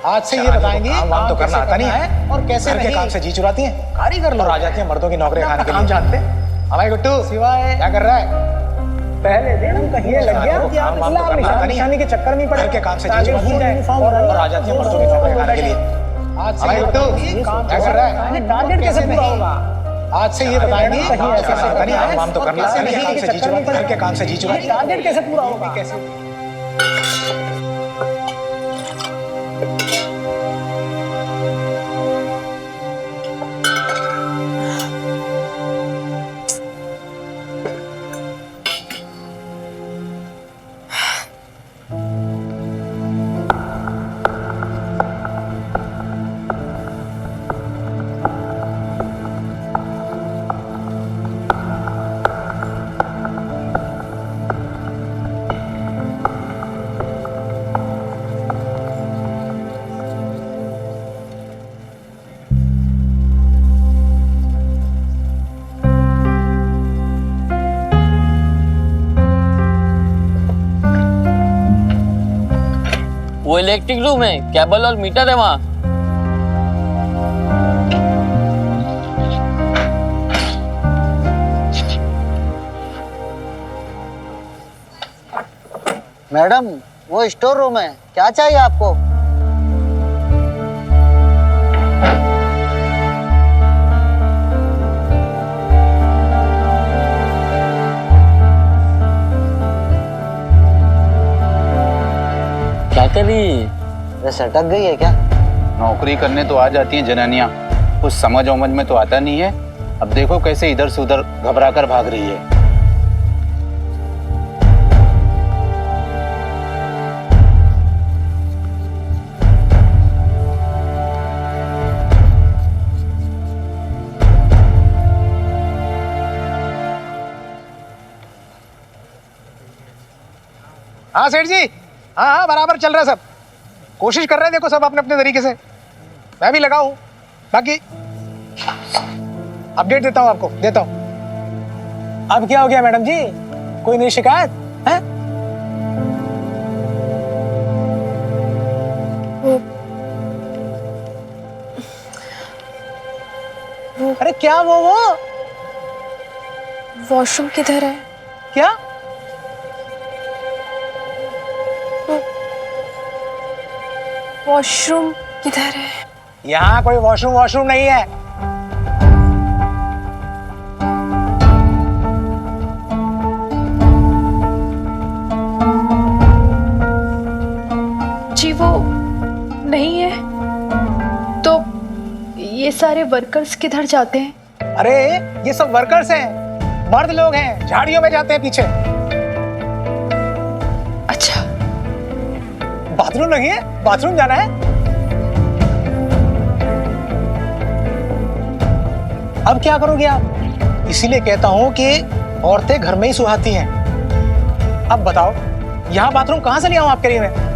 आज से ये बताएंगी काम तो करना आता नहीं है और कैसे घर के काम से जी चुराती हैं, कारीगर और आ जाती हैं मर्दों की नौकरी खाने के लिए। काम जानते हैं। हमारे गुट्टू सिवाय क्या कर रहा है? पहले दिन हम कहीं लग गया कि आप काम तो करना आता नहीं है। निशानी के चक्कर में पड़े घर के काम से जी चुराती हैं और आ जाती हैं मर्दों की नौकरी खाने के लिए। आज से हमारे ये गुट्टू बताएंगी क्या कर रहा है? टारगेट कैसे पूरा होगा। आज से ये बताएंगी कहीं ऐसे आता नहीं है, काम तो करना आता नहीं है, काम से जी चुराती हैं, घर के काम से जी चुराती हैं। टारगेट कैसे पूरा होगा। कैसे? वो इलेक्ट्रिक रूम है, केबल और मीटर है वहाँ। मैडम वो स्टोर रूम है, क्या चाहिए आपको? क्या कर रही है? ये सटक गई है क्या? नौकरी करने तो आ जाती हैं जनानियां, कुछ समझ वमझ में तो आता नहीं है। अब देखो कैसे इधर से उधर घबरा कर भाग रही है। हाँ सेठ जी, हाँ हाँ बराबर चल रहा है सब। कोशिश कर रहे हैं देखो सब अपने अपने तरीके से। मैं भी लगा हूँ, बाकी अपडेट देता हूँ आपको, देता हूँ। अब क्या हो गया मैडम जी, कोई नई शिकायत है? अरे क्या वो वॉशरूम किधर है? क्या? वॉशरूम किधर है? यहाँ कोई वॉशरूम नहीं है। जी वो नहीं है तो ये सारे वर्कर्स किधर जाते हैं? अरे ये सब वर्कर्स हैं, मर्द लोग हैं, झाड़ियों में जाते हैं पीछे। अच्छा बाथरूम नहीं है, बाथरूम जाना है। अब क्या करोगे आप? इसीलिए कहता हूं कि औरतें घर में ही सुहाती हैं। अब बताओ यहां बाथरूम कहां से ले आऊं आपके लिए मैं?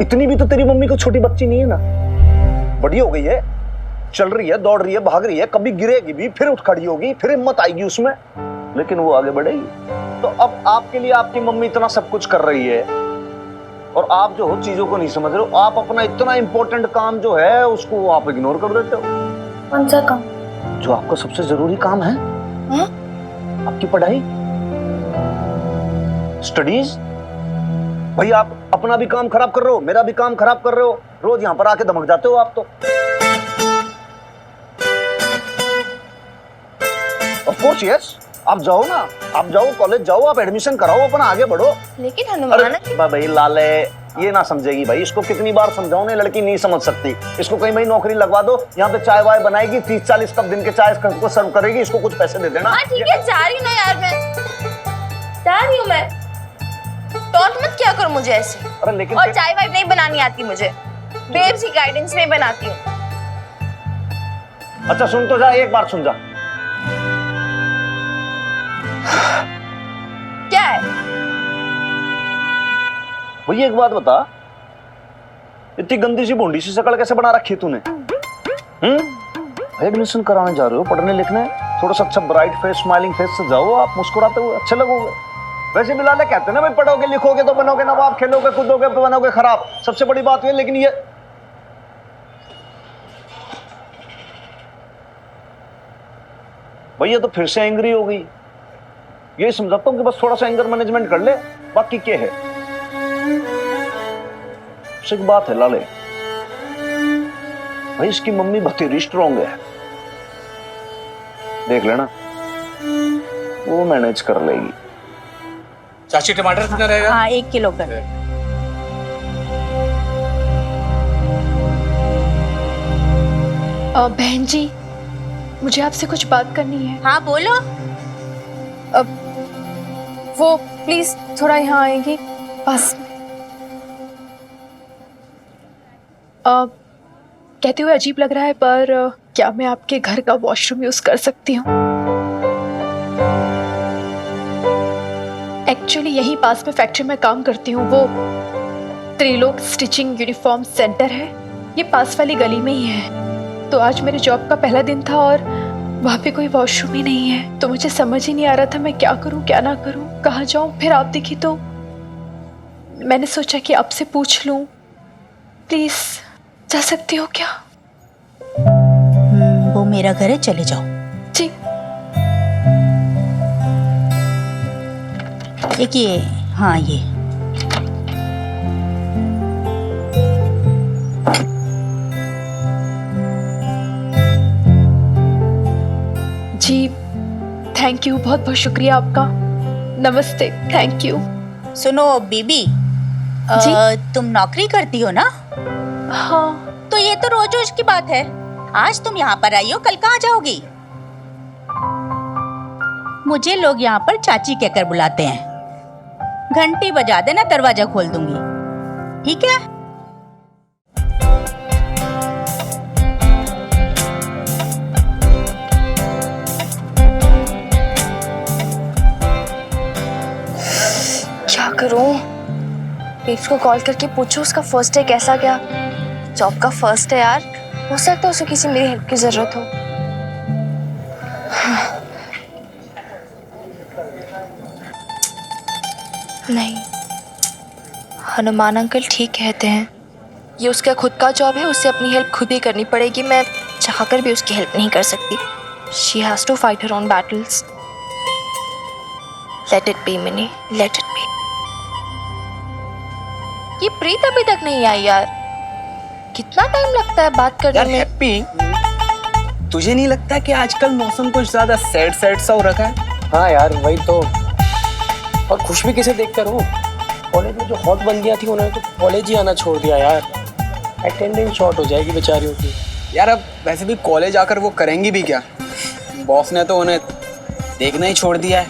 इतनी भी तो तेरी मम्मी को छोटी बच्ची नहीं है ना, बड़ी हो गई है, चल रही है, दौड़ रही है, भाग रही है, कभी गिरेगी भी, फिर उठ खड़ी होगी, फिर हिम्मत आएगी उसमें, लेकिन वो आगे बढ़ेगी। तो अब आपके लिए आपकी मम्मी इतना सब कुछ कर रही है और आप जो हो चीजों को नहीं समझ रहे हो। आप अपना इतना इंपॉर्टेंट काम जो है उसको आप इग्नोर कर देते हो। कौन सा काम? जो आपका सबसे जरूरी काम है, हाँ? आपकी पढ़ाई, स्टडीज। भाई आप अपना भी काम खराब कर रहे हो, मेरा भी काम खराब कर रहे हो, रोज यहां पर आके धमक जाते हो आप तो। ऑफ कोर्स यस, आप जाओ ना, आप जाओ कॉलेज जाओ, आप एडमिशन कराओ, अपना आगे बढ़ो। लेकिन हनुमान भाई लाले ये ना समझेगी भाई, इसको कितनी बार समझाओ ना, लड़की नहीं समझ सकती। इसको कहीं भाई नौकरी लगवा दो, यहाँ पे चाय वाय बनाएगी, 30-40 कप दिन के चाय को सर्व करेगी, इसको कुछ पैसे दे देना। हाँ ठीक है, जा रही हूँ ना यार, मैं जा रही हूँ। मैं टॉन्ट मत क्या करो मुझे ऐसे। अरे लेकिन और चाय वाय नहीं बनानी आती मुझे, बेब्स की गाइडेंस में बनाती हूँ। अच्छा सुन तो जा, एक बार सुन जा। क्या है? भैया एक बात बता, इतनी गंदी सी भोंडी सी शक्ल कैसे बना रखी है तूने? एडमिशन कराने जा रहे हो, पढ़ने लिखने, थोड़ा सा अच्छा ब्राइट फेस स्माइलिंग फेस से जाओ, आप मुस्कुराते हुए अच्छे लगोगे। वैसे बिलाले कहते हैं ना भाई, पढ़ोगे लिखोगे तो बनोगे नवाब, खेलोगे कूदोगे तो बनोगे खराब। सबसे बड़ी बात ये, लेकिन ये भैया तो फिर से एंग्री हो गई। ये समझाता हूं कि बस थोड़ा सा एंगर मैनेजमेंट कर ले, बाकी क्या है। एक बात है लाले भाई, इसकी मम्मी बतेरी स्ट्रॉन्ग है, देख लेना वो मैनेज कर लेगी। चाची टमाटर कितना रहेगा? हाँ 1 किलो कर। बहन जी, मुझे आपसे कुछ बात करनी है। हाँ बोलो। वो प्लीज थोड़ा यहाँ आएंगी बस। कहते हुए अजीब लग रहा है, पर क्या मैं आपके घर का वॉशरूम यूज कर सकती हूँ? एक्चुअली यहीं पास में फैक्ट्री में काम करती हूँ, वो त्रिलोक स्टिचिंग यूनिफॉर्म सेंटर है, ये पास वाली गली में ही है। तो आज मेरे जॉब का पहला दिन था और वहाँ पे कोई वॉशरूम ही नहीं है, तो मुझे समझ ही नहीं आ रहा था मैं क्या करूँ क्या ना करूँ, कहाँ जाऊँ। फिर आप दिखी तो मैंने सोचा कि आपसे पूछ लूँ, प्लीज जा सकती हो क्या? वो मेरा घर है, चले जाओ। जी। एक ये, हाँ ये जी, थैंक यू, बहुत बहुत शुक्रिया आपका। नमस्ते, थैंक यू। सुनो बीबी, तुम नौकरी करती हो ना? हाँ। तो ये तो रोज रोज की बात है, आज तुम यहाँ पर आई हो, कल कहाँ जाओगी? मुझे लोग यहाँ पर चाची कहकर बुलाते हैं, घंटी बजा देना, दरवाजा खोल दूंगी, ठीक है? क्या करूं? पेप्स को कॉल करके पूछूं उसका फर्स्ट डे कैसा गया। जॉब का फर्स्ट है यार, हो सकता है उसे किसी मेरी हेल्प की जरूरत हो। नहीं, हनुमान अंकल ठीक कहते हैं, ये उसका खुद का जॉब है, उसे अपनी हेल्प खुद ही करनी पड़ेगी। मैं चाहकर भी उसकी हेल्प नहीं कर सकती। She has to fight her own battles. Let it be Mini, let it be. ये प्रीत अभी तक नहीं आई यार, कितना टाइम लगता है बात करने यार में। हैप्पी, तुझे नहीं लगता कि आजकल मौसम कुछ ज्यादा सैड सैड सा हो रखा है? हाँ यार वही तो। और खुश भी किसे देखकर हूँ, कॉलेज में जो हॉट बंदियां थी उन्होंने तो कॉलेज ही आना छोड़ दिया यार, अटेंडेंस शॉर्ट हो जाएगी बेचारियों की। यार अब वैसे भी कॉलेज आकर वो करेंगी भी क्या, बॉस ने तो उन्हें देखना ही छोड़ दिया है।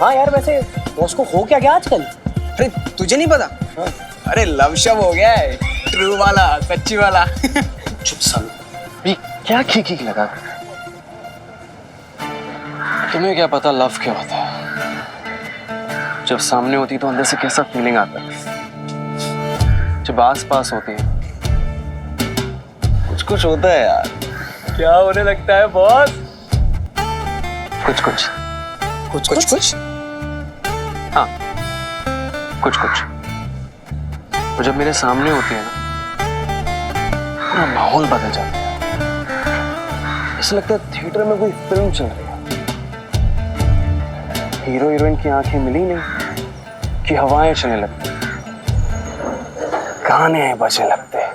हाँ यार, वैसे बॉस को हो क्या गया आजकल? अरे तुझे नहीं पता? हाँ। अरे लव शव हो गया है, ट्रू वाला, सच्ची वाला। चुप साल, क्या खी लगा? तुम्हें क्या पता लव क्या होता है? जब सामने होती तो अंदर से कैसा फीलिंग आता है, जब आस पास होती है कुछ कुछ होता है यार। क्या होने लगता है बॉस? कुछ कुछ कुछ कुछ कुछ। हाँ कुछ कुछ। और जब मेरे सामने होती है ना, पूरा माहौल बदल जाता है। ऐसा लगता है थिएटर में कोई फिल्म चल रही है। हीरो हीरोइन की आंखें मिली नहीं कि हवाएं चलने लगती, गाने बजने लगते।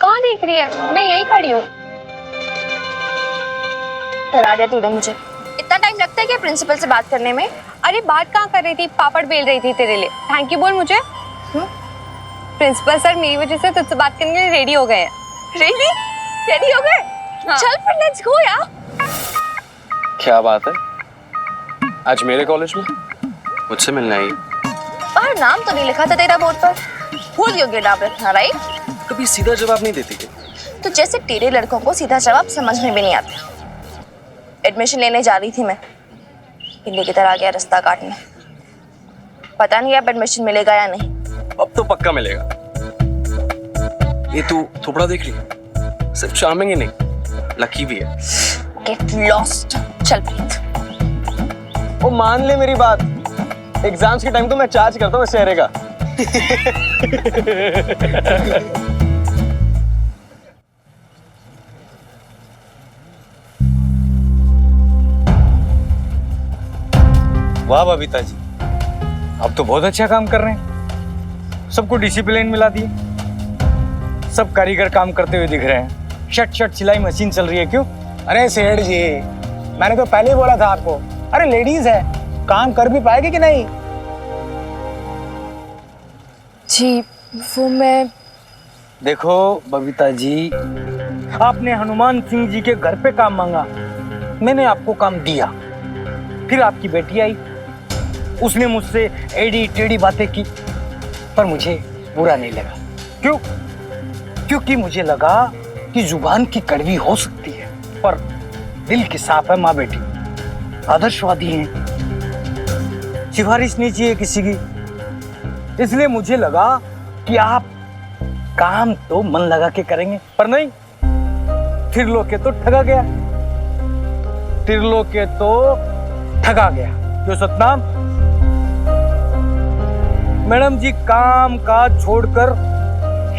कहाँ देख रही है? मैं यहीं खड़ी हूँ। डरा दिया तूने मुझे। इतना टाइम लगता है क्या प्रिंसिपल से बात करने में? अरे बात कहाँ कर रही थी, पापड़ बेल रही थी तेरे लिए। थैंक यू बोल मुझे। प्रिंसिपल सर मेरी वजह से तुझसे बात करने के लिए रेडी हो गए हैं। रेडी? रेडी हो गए? हाँ। चल फिर लेट्स गो यार। क्या बात है, आज मेरे कॉलेज में मुझसे मिलना है? बाहर नाम तो नहीं लिखा था तेरा बोर्ड पर, भूल योग्य नाम रखना, राइट? कभी सीधा जवाब नहीं देती क्या? तो जैसे तेरे लड़कों को सीधा जवाब समझ में भी नहीं आता। एडमिशन लेने जा रही थी मैं, बिल्ली की तरह आ गया रास्ता काटने। पता नहीं अब एडमिशन मिलेगा या नहीं। अब तो पक्का मिलेगा। ये तू थोपड़ा देख रही है? सिर्फ चार्मिंग ही नहीं, लकी भी है। Get lost. चल प्रीत। वो मान ले मेरी बात, एग्जाम्स के टाइम तो मैं चार्ज करता हूँ इस चेहरे का। वाह बबीता जी, अब तो बहुत अच्छा काम कर रहे हैं। सबको डिसिप्लिन मिला दिए, सब कारीगर काम करते हुए दिख रहे हैं। शट सिलाई मशीन चल रही है क्यों? अरे सेठ जी, मैंने तो पहले ही बोला था आपको, अरे लेडीज है, काम कर भी पाएगी कि नहीं? जी वो मैं देखो बबीता जी, आपने हनुमान सिंह जी के घर पे काम मांगा, मैंने आपको काम दिया। फिर आपकी बेटी आई, उसने मुझसे एड़ी टेढ़ी बातें की, पर मुझे बुरा नहीं लगा। क्यों? क्योंकि मुझे लगा कि जुबान की कड़वी हो सकती है, पर दिल की साफ है माँ बेटी, आदर्शवादी हैं, सिफारिश नहीं चाहिए किसी की। इसलिए मुझे लगा कि आप काम तो मन लगा के करेंगे, पर नहीं, त्रिलोके तो ठगा गया, त्रिलोके तो ठगा गया। क्यों सतनाम? मैडम जी काम काज छोड़कर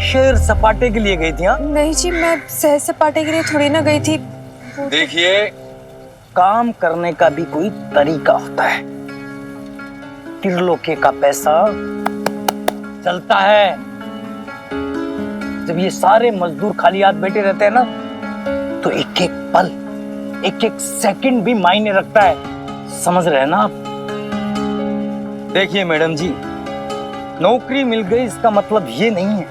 शेर सपाटे के लिए गई थी? हाँ नहीं जी, मैं सह सपाटे के लिए थोड़ी ना गई थी। देखिए, काम करने का भी कोई तरीका होता है। त्रिलोके का पैसा चलता है। जब ये सारे मजदूर खाली हाथ बैठे रहते हैं ना, तो एक एक पल, एक एक सेकंड भी मायने रखता है। समझ रहे हैं ना आप? देखिए मैडम जी, नौकरी मिल गई इसका मतलब ये नहीं है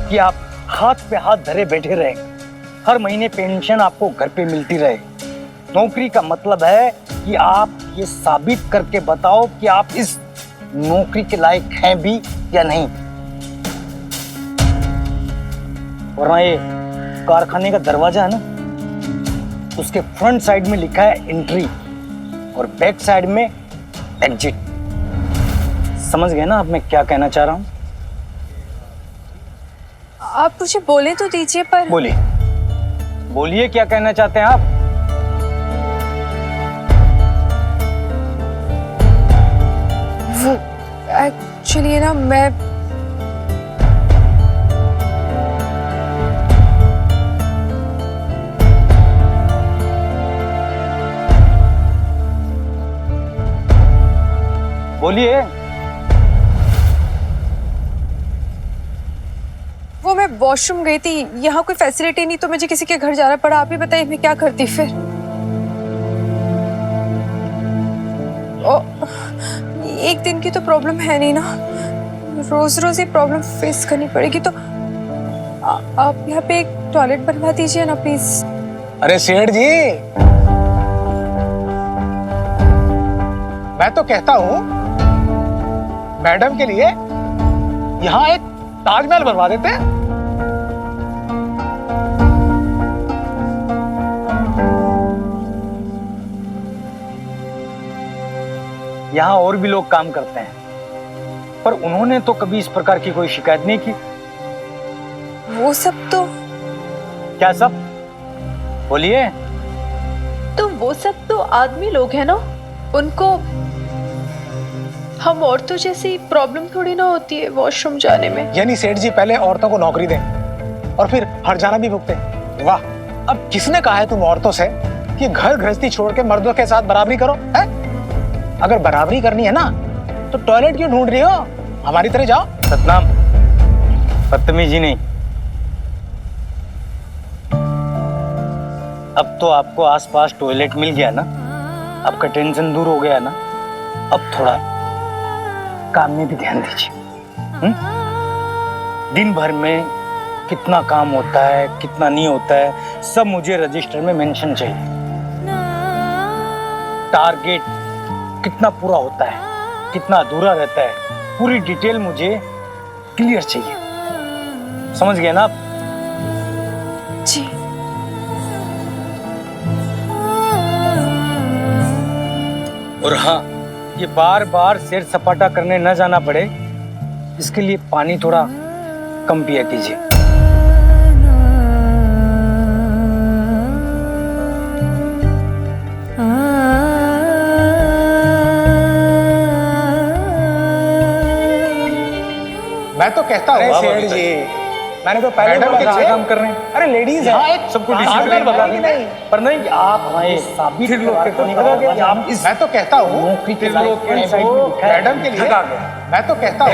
कि आप हाथ पे हाथ धरे बैठे रहे, हर महीने पेंशन आपको घर पे मिलती रहे। नौकरी का मतलब है कि आप ये साबित करके बताओ कि आप इस नौकरी के लायक हैं भी या नहीं। वरना ये कारखाने का दरवाजा है ना, उसके फ्रंट साइड में लिखा है एंट्री और बैक साइड में एग्जिट। समझ गए ना आप मैं क्या कहना चाह रहा हूं? आप मुझे बोले तो दीजिए। पर बोलिए, बोलिए क्या कहना चाहते हैं आप? वो एक्चुअली ना मैं बोलिए। वो मैं वॉशरूम गई थी, यहाँ कोई फैसिलिटी नहीं तो मुझे किसी के घर जाना पड़ा। आप ही बताइए मैं क्या करती फिर? ओ, एक दिन की तो प्रॉब्लम है नहीं ना, रोज रोज ये प्रॉब्लम फेस करनी पड़ेगी। तो आप यहाँ पे एक टॉयलेट बनवा दीजिए ना प्लीज। अरे सेठ जी, मैं तो कहता हूँ मैडम के लिए यहाँ एक ताजमहल बनवा देते हैं। यहाँ और भी लोग काम करते हैं, पर उन्होंने तो कभी इस प्रकार की कोई शिकायत नहीं की। वो सब तो क्या सब? बोलिए। तो वो सब तो आदमी लोग हैं ना, उनको हम औरतों जैसी प्रॉब्लम थोड़ी ना होती है वॉशरूम जाने में। यानी सेठ जी पहले औरतों को नौकरी दें और फिर हर्जाना भी भुगते। वाह, अब किसने कहा है तुम औरतों से कि घर गृहस्थी छोड़ के मर्दों के साथ बराबरी करो? है? अगर बराबरी करनी है ना तो टॉयलेट क्यों ढूंढ रही हो? हमारी तरह जाओ। सतनाम, बदतमीजी नहीं। अब तो आपको आसपास टॉयलेट मिल गया ना, आपका टेंशन दूर हो गया ना, अब थोड़ा काम में भी ध्यान दीजिए। दिन भर में कितना काम होता है, कितना नहीं होता है, सब मुझे रजिस्टर में मेंशन चाहिए। टारगेट कितना पूरा होता है, कितना अधूरा रहता है, पूरी डिटेल मुझे क्लियर चाहिए। समझ गए ना आप? जी। और हाँ, ये बार बार सिर सपाटा करने न जाना पड़े, इसके लिए पानी थोड़ा कम पिया कीजिए। मैं तो कहता हूँ सेठ जी, मैंने तो पहले मैडम बोला के था। काम कर रहे हैं। अरे लेडीज है, सबको हाँ, डिसिप्लिन बता नहीं, दें। नहीं। पर नहीं, आप साबित नहीं करोगे। आप इस मैं तो कहता हूँ मैडम के लिए, मैं तो कहता हूँ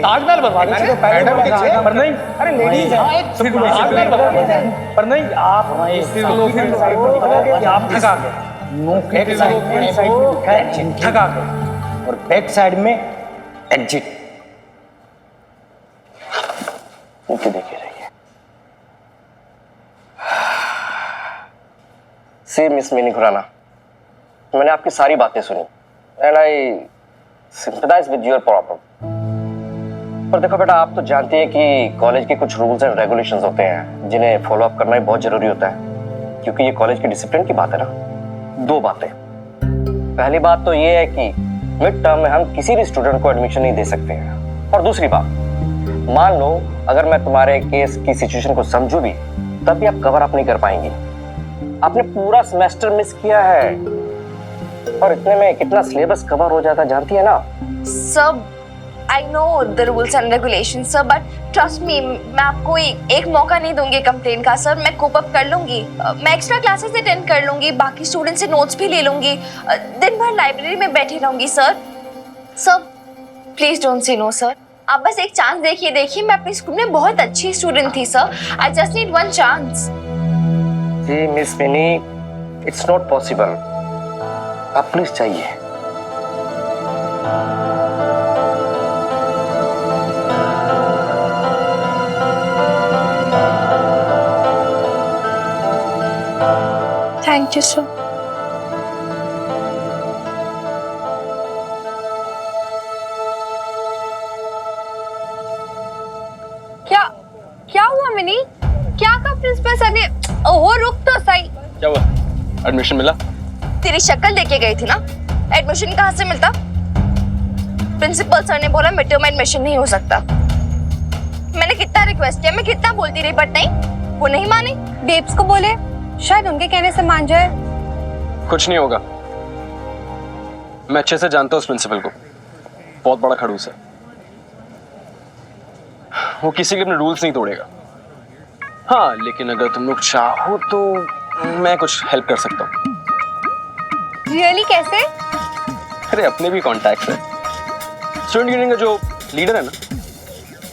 ताजमहल बनवा मैंने तो मैडम के लिए। पर नहीं, अरे लेडीज है, सबको ताजमहल बनवा पर नहीं, आप आप ठगा गए। नौकरी के साइड में लिखा है ठगा गए, और बैक साइड में एग्जिट। देखिए रहिए। सी मिस मिनी खुराना, मैंने आपकी सारी बातें सुनी and I sympathise with your problem. पर देखो बेटा, आप तो जानती हैं कि कॉलेज के कुछ रूल्स एंड रेगुलेशंस होते हैं जिन्हें फॉलो अप करना ही बहुत जरूरी होता है, क्योंकि ये कॉलेज के डिसिप्लिन की बात है ना। दो बातें। पहली बात तो ये है कि मिड टर्म में हम किसी भी स्टूडेंट को एडमिशन नहीं दे सकते हैं, और दूसरी बात, मान लो अगर मैं तुम्हारे केस की सिचुएशन को समझूं भी, तब भी आप कवर अप नहीं कर पाएंगी। आपने पूरा सेमेस्टर मिस किया है, और इतने में कितना सिलेबस कवर हो जाता जानती है ना। सब I know the rules and regulation sir, but trust me, मैं आपको एक मौका नहीं दूंगी कंप्लेन का सर। मैं कोप अप कर लूंगी, मैं एक्स्ट्रा क्लासेस अटेंड कर लूंगी, बाकी स्टूडेंट से नोट्स भी ले लूंगी, दिन भर लाइब्रेरी में बैठी रहूंगी sir. Sir please don't say no sir, आप बस एक चांस देखिए। मैं अपने स्कूल में बहुत अच्छी स्टूडेंट थी sir, I just need one chance. जी miss Mini, it's not possible. आप प्लीज चाहिए। Thank you sir. क्या हुआ मिनी? क्या कहा प्रिंसिपल सर ने? ओहो रुक तो सही। क्या हुआ? एडमिशन मिला? तेरी शक्ल लेके गई थी ना, एडमिशन कहाँ से मिलता? प्रिंसिपल सर ने बोला मिड टर्म एडमिशन नहीं हो सकता। मैंने कितना रिक्वेस्ट किया, मैं कितना बोलती रही, बट नहीं, वो नहीं मानी। बेब्स को बोले, शायद उनके कहने से मान जाए। कुछ नहीं होगा, मैं अच्छे से जानता हूँ उस प्रिंसिपल को, बहुत बड़ा खड़ूस है। वो किसी के अपने रूल्स नहीं तोड़ेगा। हाँ, लेकिन अगर तुम लोग चाहो तो मैं कुछ हेल्प कर सकता हूँ। रियली कैसे? अरे अपने भी कॉन्टैक्ट्स है। स्टूडेंट यूनियन का जो लीडर है ना,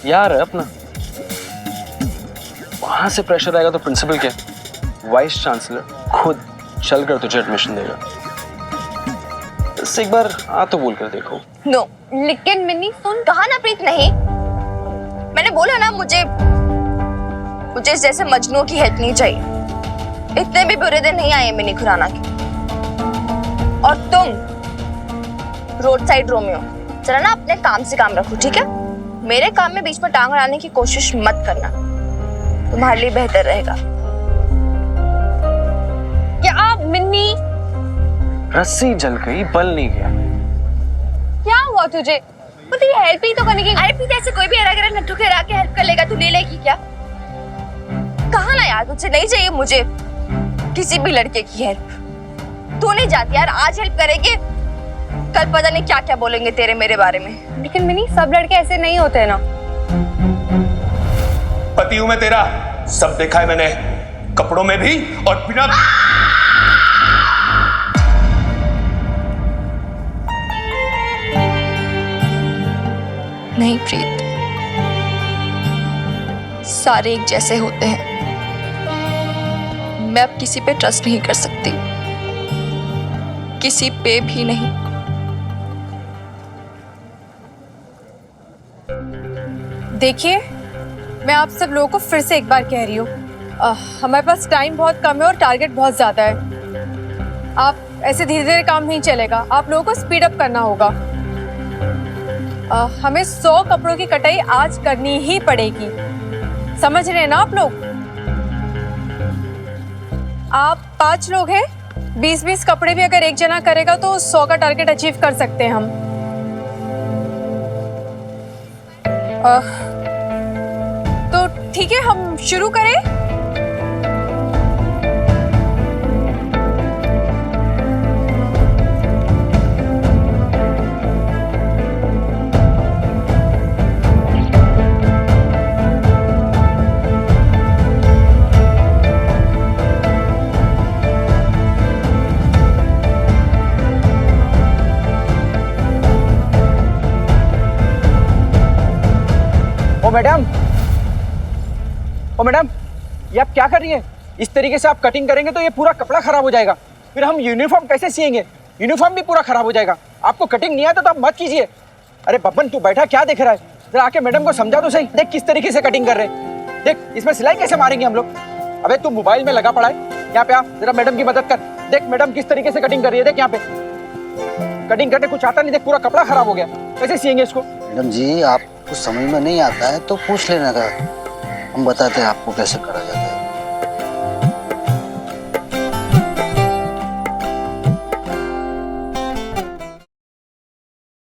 यार है अपना, वहां से प्रेशर आएगा तो प्रिंसिपल क्या, वाइस चांसलर खुद चलकर तुझे एडमिशन देगा। इससे एक बार आ तो बोल कर देखो। नो, लेकिन मिनी सुन, कहा ना प्रीत नहीं, मैंने बोला ना, मुझे इस जैसे मजनू की हेल्प नहीं चाहिए। इतने भी बुरे दिन नहीं आए मिनी खुराना के। और तुम रोड साइड रोमियो, चला ना अपने काम से काम रखो, ठीक है? मेरे काम में बीच में टांग अड़ाने की कोशिश मत करना, तुम्हारे लिए बेहतर रहेगा। क्या मिन्नी? रस्सी जल गई, बल नहीं गया। हुआ तुझे? वो तेरी हेल्प ही तो करने की। अरे प्रीत, ऐसे कोई भी अगर नट्ठू के आके हेल्प कर लेगा, तू ले लेगी क्या? कहा ना यार, तुझसे नहीं चाहिए मुझे किसी भी लड़के की हेल्प। तू नहीं जाती यार, आज हेल्प करेगी, कल पता नहीं क्या क्या बोलेंगे तेरे मेरे बारे में। लेकिन मिनी, सब लड़के ऐसे नहीं होते ना। पति हूं मैं तेरा, सब देखा है मैंने, कपड़ों में भी और बिना। नहीं प्रीत, सारे एक जैसे होते हैं। मैं अब किसी पे ट्रस्ट नहीं कर सकती, किसी पे भी नहीं। देखिए, मैं आप सब लोगों को फिर से एक बार कह रही हूँ, हमारे पास टाइम बहुत कम है और टारगेट बहुत ज़्यादा है। आप ऐसे धीरे धीरे काम नहीं चलेगा, आप लोगों को स्पीड अप करना होगा। हमें 100 कपड़ों की कटाई आज करनी ही पड़ेगी, समझ रहे हैं ना आप लोग? आप 5 लोग हैं, 20-20 कपड़े भी अगर एक जना करेगा तो 100 का टारगेट अचीव कर सकते हैं हम। तो ठीक है, हम शुरू करें। ओ मैडम, ये आप क्या कर रही हैं? इस तरीके से आप कटिंग करेंगे तो ये पूरा कपड़ा खराब हो जाएगा, फिर हम यूनिफॉर्म कैसे सिएंगे? यूनिफॉर्म भी पूरा खराब हो जाएगा। आपको कटिंग नहीं आता तो आप मत कीजिए। अरे बब्बन, तू बैठा क्या देख रहा है? जरा आके मैडम को समझा तो सही। देख किस तरीके से कटिंग कर रहे हैं, देख इसमें सिलाई कैसे मारेंगे हम लोग। अबे तू मोबाइल में लगा पड़ा है, यहाँ पे आ जरा मैडम की मदद कर। देख मैडम किस तरीके से कटिंग कर रही है, देख यहाँ पे कटिंग करने कुछ आता नहीं, देख पूरा कपड़ा खराब हो गया, कैसे सिएंगे इसको? मैडम जी, आपको समझ में नहीं आता है तो पूछ लेना का, हम बताते हैं आपको कैसे करा जाता है।